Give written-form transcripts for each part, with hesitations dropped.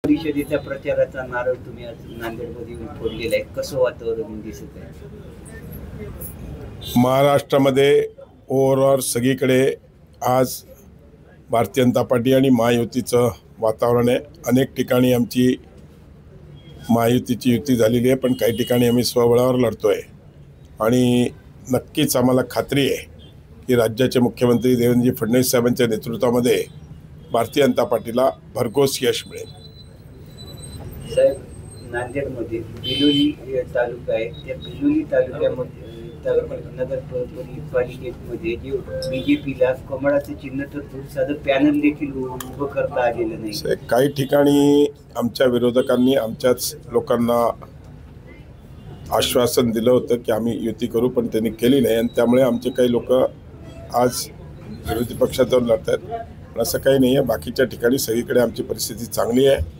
परिषदेच्या प्रचाराचा नारळ तुम्ही आज नांदेडमध्ये येऊन फोडलेला आहे, कसं वातावरण दिसत आहे? महाराष्ट्रामध्ये ओव्हरऑल सगळीकडे आज भारतीय जनता पार्टी आणि महायुतीचं वातावरण आहे. अनेक ठिकाणी आमची महायुतीची युती झालेली आहे, पण काही ठिकाणी आम्ही स्वबळावर लढतो आहे. आणि नक्कीच आम्हाला खात्री आहे की राज्याचे मुख्यमंत्री देवेंद्र फडणवीस साहेबांच्या नेतृत्वामध्ये भारतीय जनता पार्टीला भरघोस यश मिळेल. साहेब, नांदेडमध्ये बिलोली तालुका आहे, त्या बिलोली तालुक्यामध्ये नगरपालिकेमध्ये जे बीजेपीला कमळाचं चिन्ह तर दूर साधं पॅनल देखील उभं करता आलेलं नाही. काही ठिकाणी आमच्या विरोधकांनी आमच्याच लोकांना आश्वासन दिलं होतं की आम्ही युती करू, पण त्यांनी केली नाही. आणि त्यामुळे आमचे काही लोक आज विरोधी पक्षात जाऊन लढत आहेत. पण असं काही नाही आहे. बाकीच्या ठिकाणी सगळीकडे आमची परिस्थिती चांगली आहे.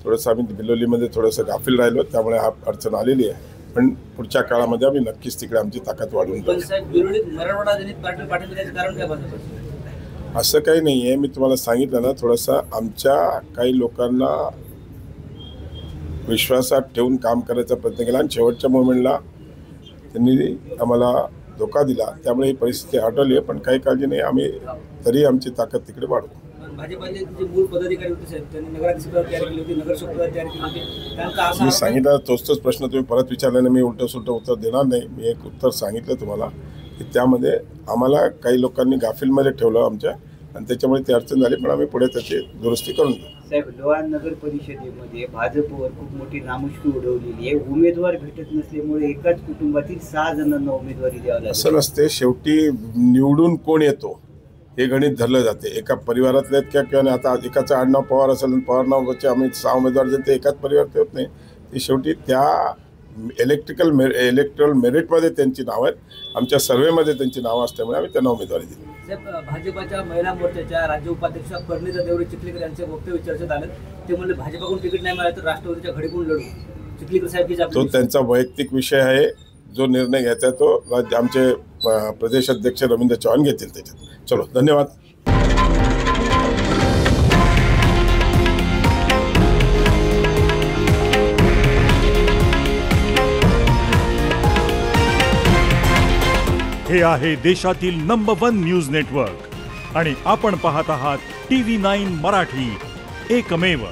थोडंसं आम्ही बिलोलीमध्ये थोडंसं गाफील राहिलो, त्यामुळे हा अडचण आलेली आहे. पण पुढच्या काळामध्ये आम्ही नक्कीच तिकडे आमची ताकद वाढवून घेऊ. असं काही नाही आहे. मी तुम्हाला सांगितलं ना, थोडंसं आमच्या काही लोकांना विश्वासात ठेवून काम करायचा प्रयत्न केला आणि शेवटच्या मोमेंटला त्यांनी आम्हाला धोका दिला. त्यामुळे ही परिस्थिती हटवली आहे. पण काही काळजी नाही, आम्ही तरी आमची ताकद तिकडे वाढवू. मी सांगितलं तोच प्रश्न तुम्ही परत विचारल्याने मी उलटं सुलटं उत्तर देणार नाही. मी एक उत्तर सांगितलं तुम्हाला की त्यामध्ये आम्हाला काही लोकांनी गाफीलमध्ये ठेवलं आमच्या, आणि त्याच्यामुळे ती अडचण झाली. पण आम्ही पुढे त्याची दुरुस्ती करून घेऊ. साहेब, लोहा नगर परिषदेमध्ये भाजपवर खूप मोठी नामुष्की उडवलेली आहे. उमेदवार भेटत नसल्यामुळे एकाच कुटुंबातील 6 जणांना उमेदवारी द्यावी लागते. असं नसते. शेवटी निवडून कोण येतो हे गणित धरलं जाते. एका परिवारातले किंवा आता एकाचं आडनाव पवार असेल आणि पवार नावाचे आम्ही 6 उमेदवार देतो, एकाच परिवारात होत नाही. ती शेवटी त्या इलेक्ट्रल मेरिटमध्ये त्यांची नावं आहेत. आमच्या सर्वेमध्ये त्यांची नावं असल्यामुळे आम्ही त्यांना उमेदवारी दिली. भाजपाच्या महिला मोर्चाच्या राज्य उपाध्यक्ष कर्णिता देवरे चिखलीकर यांचे वक्तव्य चर्चेत आलं. ते म्हणले भाजपाकडून तिकीट नाही मिळालं तर राष्ट्रवादीच्या घडीकडून लढू. चिखलीकर साहेब, तो त्यांचा वैयक्तिक विषय आहे. जो निर्णय घ्यायचा आहे तो आमचे प्रदेश अध्यक्ष रवींद्र चव्हाण घेतील त्याच्यात. चलो, धन्यवाद. हे आहे देशातील नंबर 1 न्यूज नेटवर्क आणि आपण पाहत आहात TV9 मराठी, एकमेव.